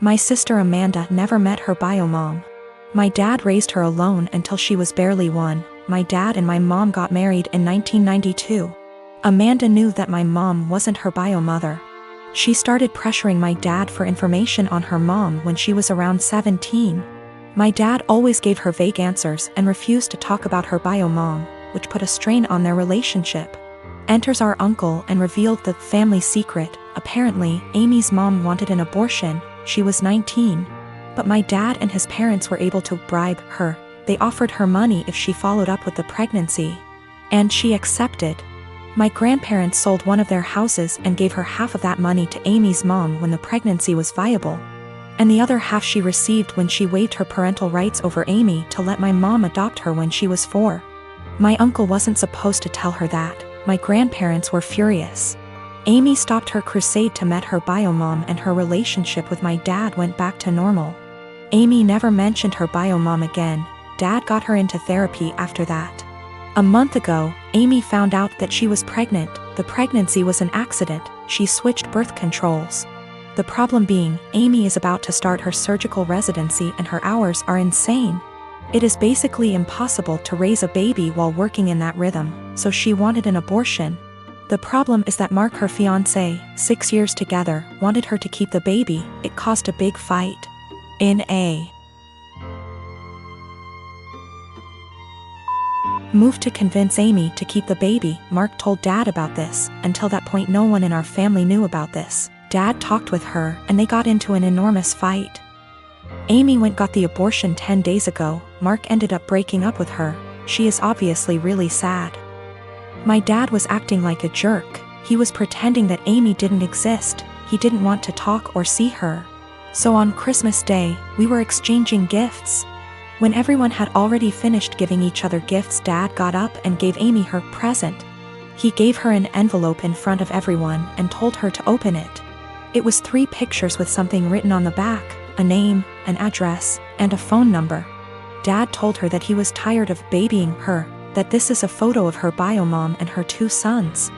My sister Amanda never met her bio mom. My dad raised her alone until she was barely 1. My dad and my mom got married in 1992. Amanda knew that my mom wasn't her bio mother. She started pressuring my dad for information on her mom when she was around 17. My dad always gave her vague answers and refused to talk about her bio mom, which put a strain on their relationship. Enters our uncle and revealed the family secret. Apparently, Amy's mom wanted an abortion. She was 19. But my dad and his parents were able to bribe her. They offered her money if she followed up with the pregnancy. And she accepted. My grandparents sold one of their houses and gave her half of that money to Amy's mom when the pregnancy was viable. And the other half she received when she waived her parental rights over Amy to let my mom adopt her when she was 4. My uncle wasn't supposed to tell her that. My grandparents were furious. Amy stopped her crusade to meet her bio mom and her relationship with my dad went back to normal. Amy never mentioned her bio mom again. Dad got her into therapy after that. A month ago, Amy found out that she was pregnant. The pregnancy was an accident. She switched birth controls. The problem being, Amy is about to start her surgical residency and her hours are insane. It is basically impossible to raise a baby while working in that rhythm, so she wanted an abortion. The problem is that Mark, her fiancé, 6 years together, wanted her to keep the baby. It caused a big fight. In a move to convince Amy to keep the baby, Mark told Dad about this. Until that point, no one in our family knew about this. Dad talked with her, and they got into an enormous fight. Amy got the abortion 10 days ago. Mark ended up breaking up with her. She is obviously really sad. My dad was acting like a jerk. He was pretending that Amy didn't exist. He didn't want to talk or see her. So on Christmas Day, we were exchanging gifts. When everyone had already finished giving each other gifts, Dad got up and gave Amy her present. He gave her an envelope in front of everyone and told her to open it. It was 3 pictures with something written on the back, a name, an address, and a phone number. Dad told her that he was tired of babying her, that this is a photo of her bio mom and her 2 sons.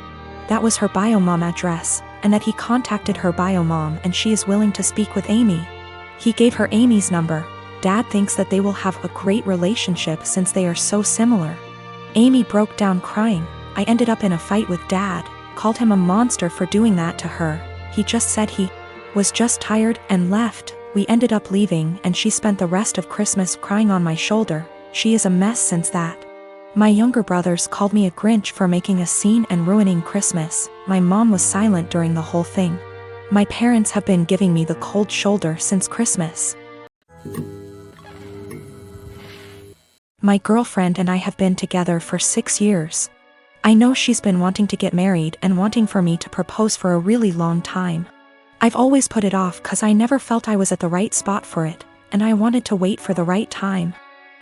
That was her bio mom address, and that he contacted her bio mom and she is willing to speak with Amy. He gave her Amy's number. Dad thinks that they will have a great relationship since they are so similar. Amy broke down crying. I ended up in a fight with Dad, called him a monster for doing that to her. He just said he was just tired and left. We ended up leaving and she spent the rest of Christmas crying on my shoulder. She is a mess since that. My younger brothers called me a Grinch for making a scene and ruining Christmas. My mom was silent during the whole thing. My parents have been giving me the cold shoulder since Christmas. My girlfriend and I have been together for 6 years. I know she's been wanting to get married and wanting for me to propose for a really long time. I've always put it off because I never felt I was at the right spot for it, and I wanted to wait for the right time.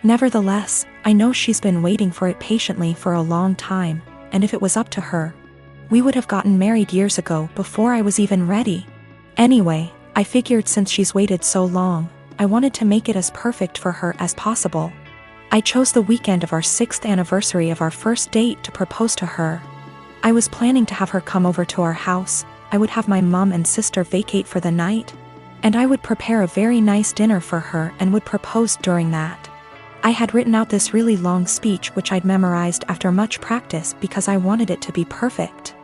Nevertheless, I know she's been waiting for it patiently for a long time, and if it was up to her, we would have gotten married years ago before I was even ready. Anyway, I figured since she's waited so long, I wanted to make it as perfect for her as possible. I chose the weekend of our 6th anniversary of our first date to propose to her. I was planning to have her come over to our house. I would have my mom and sister vacate for the night, and I would prepare a very nice dinner for her and would propose during that. I had written out this really long speech which I'd memorized after much practice because I wanted it to be perfect.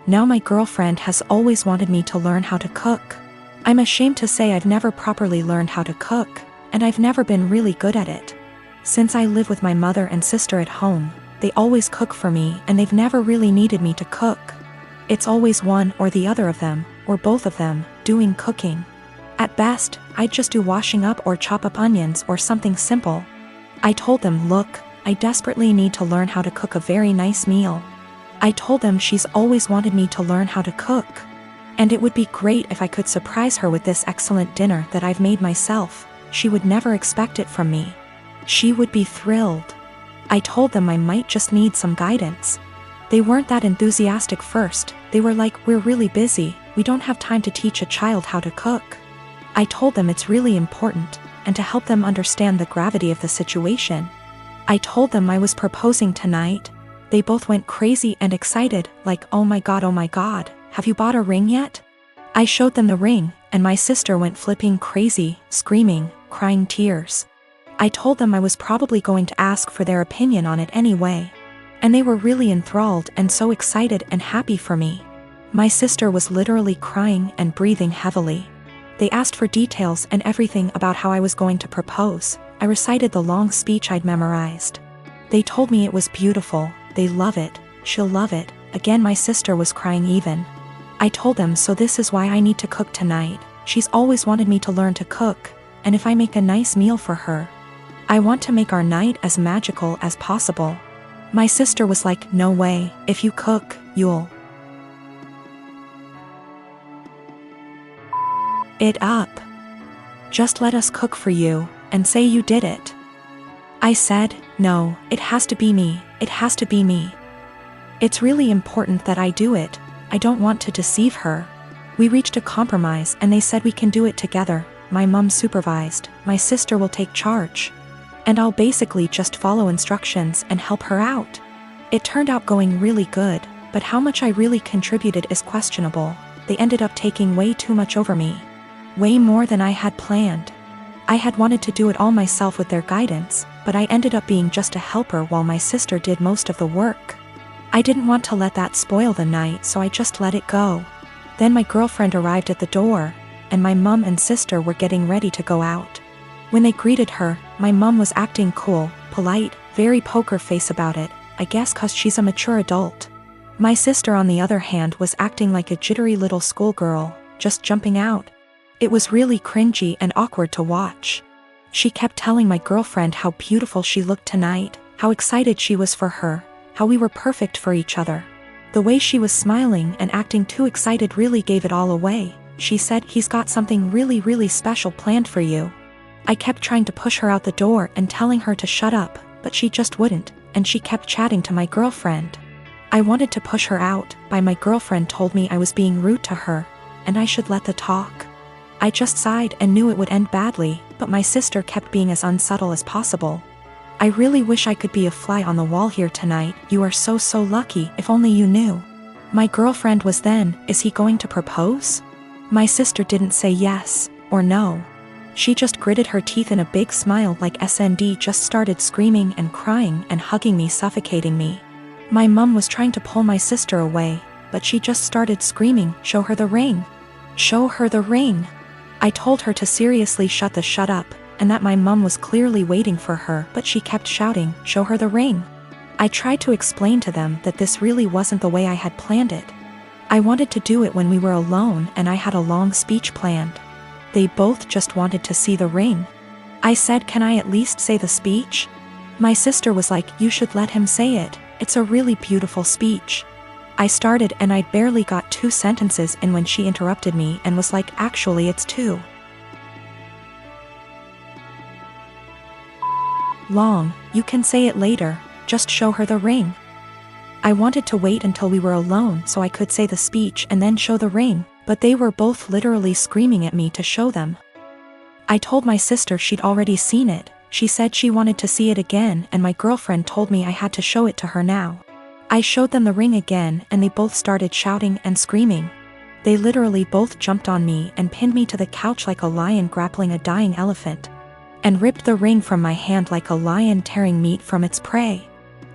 Now my girlfriend has always wanted me to learn how to cook. I'm ashamed to say I've never properly learned how to cook, and I've never been really good at it. Since I live with my mother and sister at home, they always cook for me and they've never really needed me to cook. It's always one or the other of them, or both of them, doing cooking. At best, I'd just do washing up or chop up onions or something simple. I told them, look, I desperately need to learn how to cook a very nice meal. I told them she's always wanted me to learn how to cook. And it would be great if I could surprise her with this excellent dinner that I've made myself. She would never expect it from me. She would be thrilled. I told them I might just need some guidance. They weren't that enthusiastic first. They were like, we're really busy, we don't have time to teach a child how to cook. I told them it's really important, and to help them understand the gravity of the situation. I told them I was proposing tonight. They both went crazy and excited, like, oh my god, have you bought a ring yet? I showed them the ring, and my sister went flipping crazy, screaming, crying tears. I told them I was probably going to ask for their opinion on it anyway. And they were really enthralled and so excited and happy for me. My sister was literally crying and breathing heavily. They asked for details and everything about how I was going to propose. I recited the long speech I'd memorized. They told me it was beautiful, they love it, she'll love it. Again my sister was crying even. I told them so this is why I need to cook tonight. She's always wanted me to learn to cook, and if I make a nice meal for her, I want to make our night as magical as possible. My sister was like, no way, if you cook, you'll it up. Just let us cook for you, and say you did it. I said, no, it has to be me, it has to be me. It's really important that I do it, I don't want to deceive her. We reached a compromise and they said we can do it together. My mom supervised, my sister will take charge. And I'll basically just follow instructions and help her out. It turned out going really good, but how much I really contributed is questionable. They ended up taking way too much over me. Way more than I had planned. I had wanted to do it all myself with their guidance, but I ended up being just a helper while my sister did most of the work. I didn't want to let that spoil the night, so I just let it go. Then my girlfriend arrived at the door, and my mom and sister were getting ready to go out. When they greeted her, my mom was acting cool, polite, very poker face about it, I guess 'cause she's a mature adult. My sister on the other hand was acting like a jittery little schoolgirl, just jumping out. It was really cringy and awkward to watch. She kept telling my girlfriend how beautiful she looked tonight, how excited she was for her, how we were perfect for each other. The way she was smiling and acting too excited really gave it all away. She said, he's got something really special planned for you. I kept trying to push her out the door and telling her to shut up, but she just wouldn't, and she kept chatting to my girlfriend. I wanted to push her out, but my girlfriend told me I was being rude to her, and I should let the talk. I just sighed and knew it would end badly, but my sister kept being as unsubtle as possible. I really wish I could be a fly on the wall here tonight, you are so lucky, if only you knew. My girlfriend was then, is he going to propose? My sister didn't say yes, or no. She just gritted her teeth in a big smile like SND just started screaming and crying and hugging me, suffocating me. My mom was trying to pull my sister away, but she just started screaming, show her the ring. Show her the ring. I told her to seriously shut up, and that my mom was clearly waiting for her, but she kept shouting, show her the ring. I tried to explain to them that this really wasn't the way I had planned it. I wanted to do it when we were alone and I had a long speech planned. They both just wanted to see the ring. I said, can I at least say the speech? My sister was like, you should let him say it, it's a really beautiful speech. I started and I'd barely got 2 sentences in when she interrupted me and was like, actually it's 2. Long, you can say it later, just show her the ring. I wanted to wait until we were alone so I could say the speech and then show the ring, but they were both literally screaming at me to show them. I told my sister she'd already seen it, she said she wanted to see it again, and my girlfriend told me I had to show it to her now. I showed them the ring again and they both started shouting and screaming. They literally both jumped on me and pinned me to the couch like a lion grappling a dying elephant, and ripped the ring from my hand like a lion tearing meat from its prey.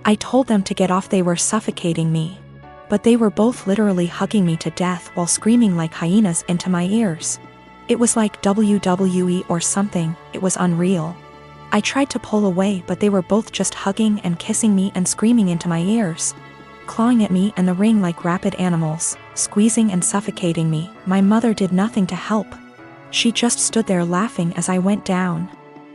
I told them to get off, they were suffocating me. But they were both literally hugging me to death while screaming like hyenas into my ears. It was like WWE or something, it was unreal. I tried to pull away but they were both just hugging and kissing me and screaming into my ears, clawing at me and the ring like rabid animals, squeezing and suffocating me. My mother did nothing to help. She just stood there laughing as I went down.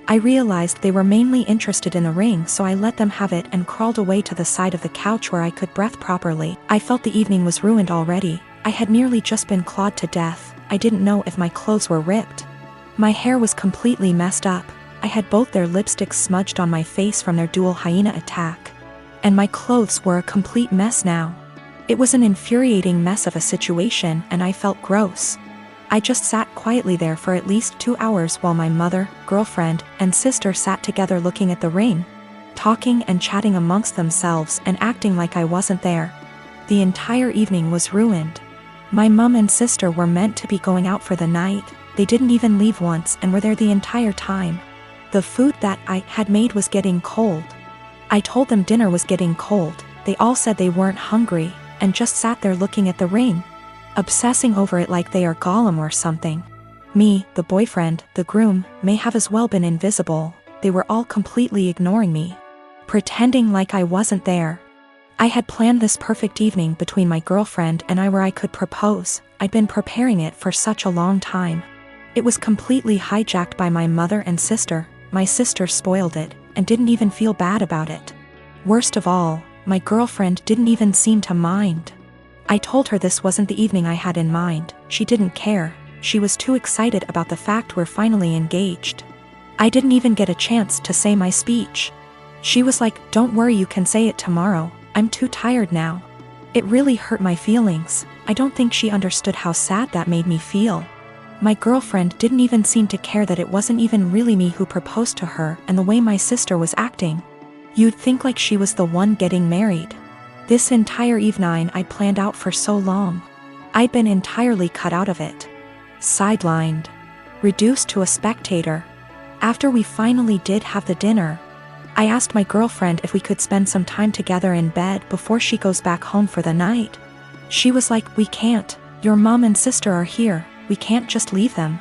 I realized they were mainly interested in the ring, so I let them have it and crawled away to the side of the couch where I could breathe properly. I felt the evening was ruined already. I had nearly just been clawed to death. I didn't know if my clothes were ripped. My hair was completely messed up. I had both their lipsticks smudged on my face from their dual hyena attack. And my clothes were a complete mess now. It was an infuriating mess of a situation and I felt gross. I just sat quietly there for at least 2 hours while my mother, girlfriend, and sister sat together looking at the ring, talking and chatting amongst themselves and acting like I wasn't there. The entire evening was ruined. My mom and sister were meant to be going out for the night. They didn't even leave once and were there the entire time. The food that I had made was getting cold. I told them dinner was getting cold. They all said they weren't hungry and just sat there looking at the ring, obsessing over it like they are Gollum or something. Me, the boyfriend, the groom, may have as well been invisible. They were all completely ignoring me, pretending like I wasn't there. I had planned this perfect evening between my girlfriend and I where I could propose. I'd been preparing it for such a long time. It was completely hijacked by my mother and sister. My sister spoiled it and didn't even feel bad about it. Worst of all, my girlfriend didn't even seem to mind. I told her this wasn't the evening I had in mind. She didn't care. She was too excited about the fact we're finally engaged. I didn't even get a chance to say my speech. She was like, "Don't worry, you can say it tomorrow. I'm too tired now." It really hurt my feelings. I don't think she understood how sad that made me feel. My girlfriend didn't even seem to care that it wasn't even really me who proposed to her, and the way my sister was acting, you'd think like she was the one getting married. This entire evening I'd planned out for so long. I'd been entirely cut out of it. Sidelined. Reduced to a spectator. After we finally did have the dinner, I asked my girlfriend if we could spend some time together in bed before she goes back home for the night. She was like, "We can't. Your mom and sister are here. We can't just leave them."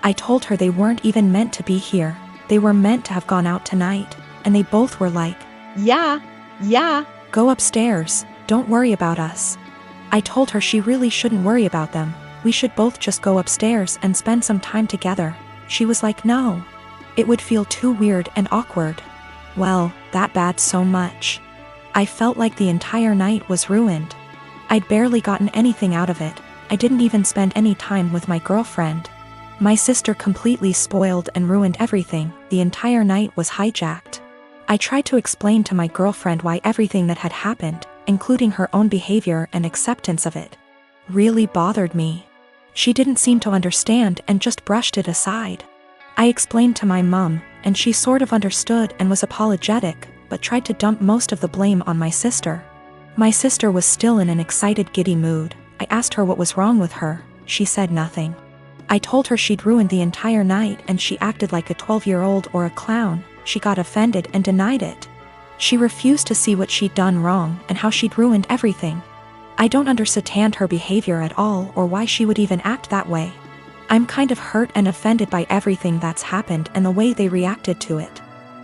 I told her they weren't even meant to be here. They were meant to have gone out tonight, and they both were like, Yeah. Go upstairs, don't worry about us." I told her she really shouldn't worry about them. We should both just go upstairs and spend some time together. She was like, "No. It would feel too weird and awkward." Well, that bad so much. I felt like the entire night was ruined. I'd barely gotten anything out of it. I didn't even spend any time with my girlfriend. My sister completely spoiled and ruined everything. The entire night was hijacked. I tried to explain to my girlfriend why everything that had happened, including her own behavior and acceptance of it, really bothered me. She didn't seem to understand and just brushed it aside. I explained to my mom, and she sort of understood and was apologetic, but tried to dump most of the blame on my sister. My sister was still in an excited, giddy mood. I asked her what was wrong with her. She said nothing. I told her she'd ruined the entire night and she acted like a 12-year-old or a clown. She got offended and denied it. She refused to see what she'd done wrong and how she'd ruined everything. I don't understand her behavior at all or why she would even act that way. I'm kind of hurt and offended by everything that's happened and the way they reacted to it.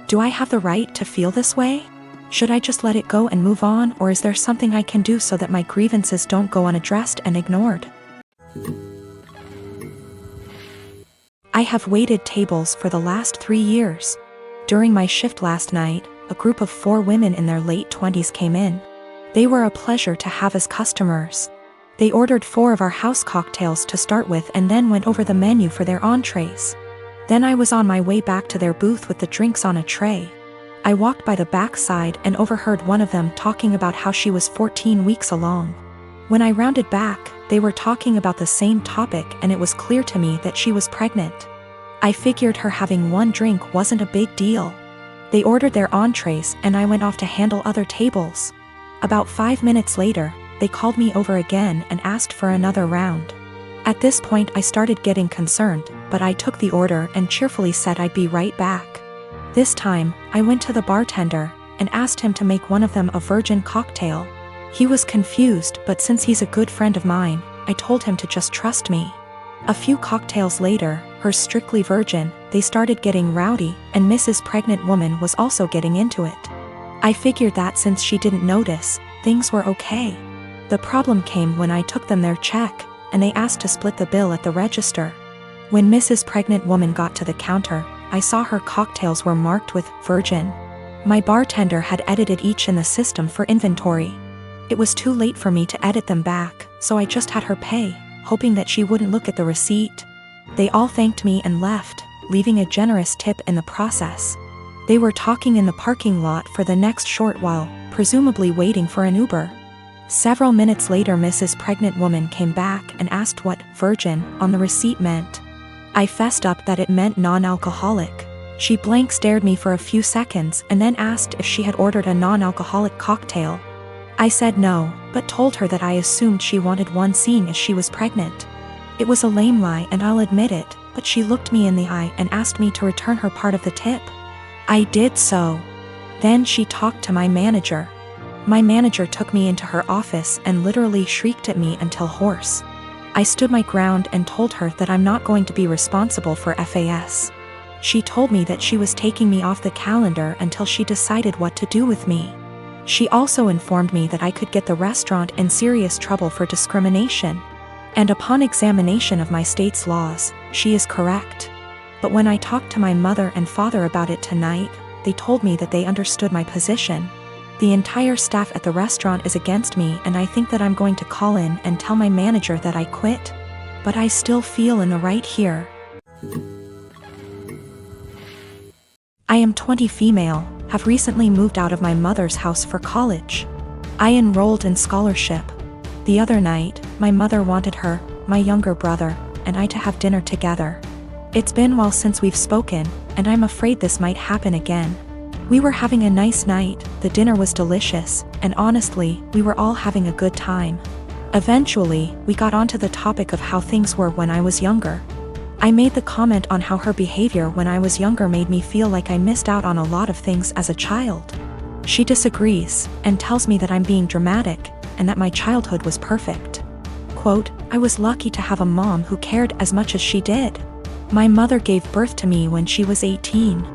Do I have the right to feel this way? Should I just let it go and move on, or is there something I can do so that my grievances don't go unaddressed and ignored? I have waited tables for the last 3 years. During my shift last night, a group of 4 women in their late 20s came in. They were a pleasure to have as customers. They ordered 4 of our house cocktails to start with and then went over the menu for their entrees. Then I was on my way back to their booth with the drinks on a tray. I walked by the backside and overheard one of them talking about how she was 14 weeks along. When I rounded back, they were talking about the same topic and it was clear to me that she was pregnant. I figured her having 1 drink wasn't a big deal. They ordered their entrees and I went off to handle other tables. About 5 minutes later, they called me over again and asked for another round. At this point I started getting concerned, but I took the order and cheerfully said I'd be right back. This time, I went to the bartender and asked him to make one of them a virgin cocktail. He was confused, but since he's a good friend of mine, I told him to just trust me. A few cocktails later, hers strictly virgin, they started getting rowdy, and Mrs. Pregnant Woman was also getting into it. I figured that since she didn't notice, things were okay. The problem came when I took them their check, and they asked to split the bill at the register. When Mrs. Pregnant Woman got to the counter, I saw her cocktails were marked with virgin. My bartender had edited each in the system for inventory. It was too late for me to edit them back, so I just had her pay, hoping that she wouldn't look at the receipt. They all thanked me and left, leaving a generous tip in the process. They were talking in the parking lot for the next short while, presumably waiting for an Uber. Several minutes later, Mrs. Pregnant Woman came back and asked what virgin on the receipt meant. I fessed up that it meant non-alcoholic. She blank stared me for a few seconds and then asked if she had ordered a non-alcoholic cocktail. I said no, but told her that I assumed she wanted one seeing as she was pregnant. It was a lame lie and I'll admit it, but she looked me in the eye and asked me to return her part of the tip. I did so. Then she talked to my manager. My manager took me into her office and literally shrieked at me until hoarse. I stood my ground and told her that I'm not going to be responsible for FAS. She told me that she was taking me off the calendar until she decided what to do with me. She also informed me that I could get the restaurant in serious trouble for discrimination. And upon examination of my state's laws, she is correct. But when I talked to my mother and father about it tonight, they told me that they understood my position. The entire staff at the restaurant is against me and I think that I'm going to call in and tell my manager that I quit. But I still feel in the right here. I am 20 female, have recently moved out of my mother's house for college. I enrolled in scholarship. The other night, my mother wanted her, my younger brother, and I to have dinner together. It's been a while since we've spoken, and I'm afraid this might happen again. We were having a nice night, the dinner was delicious, and honestly, we were all having a good time. Eventually, we got onto the topic of how things were when I was younger. I made the comment on how her behavior when I was younger made me feel like I missed out on a lot of things as a child. She disagrees, and tells me that I'm being dramatic, and that my childhood was perfect. Quote, I was lucky to have a mom who cared as much as she did. My mother gave birth to me when she was 18.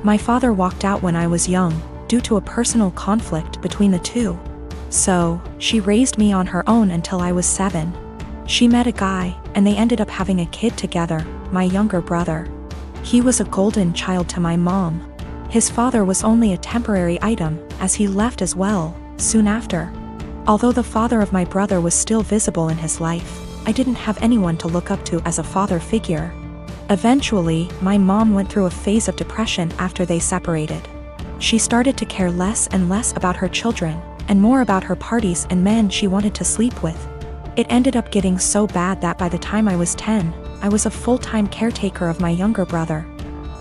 My father walked out when I was young, due to a personal conflict between the two. So, she raised me on her own until I was 7. She met a guy, and they ended up having a kid together, my younger brother. He was a golden child to my mom. His father was only a temporary item, as he left as well, soon after. Although the father of my brother was still visible in his life, I didn't have anyone to look up to as a father figure. Eventually, my mom went through a phase of depression after they separated. She started to care less and less about her children, and more about her parties and men she wanted to sleep with. It ended up getting so bad that by the time I was 10, I was a full-time caretaker of my younger brother.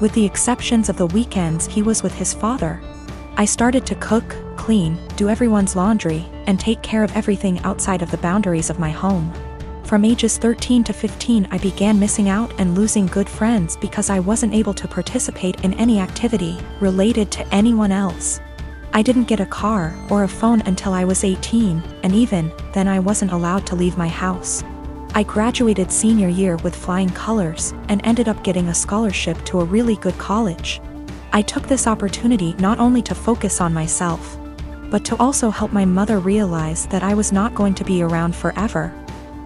With the exceptions of the weekends he was with his father. I started to cook, clean, do everyone's laundry, and take care of everything outside of the boundaries of my home. From ages 13 to 15 I began missing out and losing good friends because I wasn't able to participate in any activity related to anyone else. I didn't get a car or a phone until I was 18, and even then I wasn't allowed to leave my house. I graduated senior year with flying colors and ended up getting a scholarship to a really good college. I took this opportunity not only to focus on myself, but to also help my mother realize that I was not going to be around forever.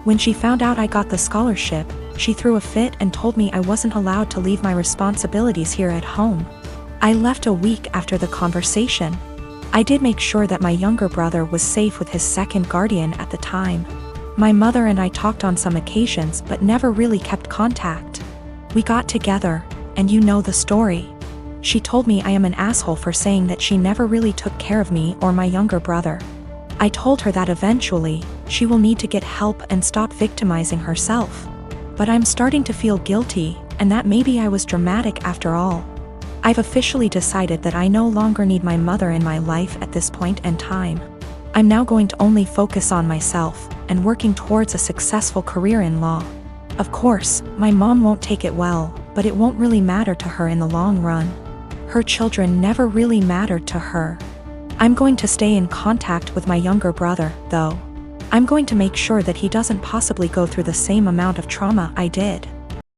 When she found out I got the scholarship, she threw a fit and told me I wasn't allowed to leave my responsibilities here at home. I left a week after the conversation. I did make sure that my younger brother was safe with his second guardian at the time. My mother and I talked on some occasions but never really kept contact. We got together, and you know the story. She told me I am an asshole for saying that she never really took care of me or my younger brother. I told her that eventually, she will need to get help and stop victimizing herself. But I'm starting to feel guilty, and that maybe I was dramatic after all. I've officially decided that I no longer need my mother in my life at this point in time. I'm now going to only focus on myself, and working towards a successful career in law. Of course, my mom won't take it well, but it won't really matter to her in the long run. Her children never really mattered to her. I'm going to stay in contact with my younger brother, though. I'm going to make sure that he doesn't possibly go through the same amount of trauma I did.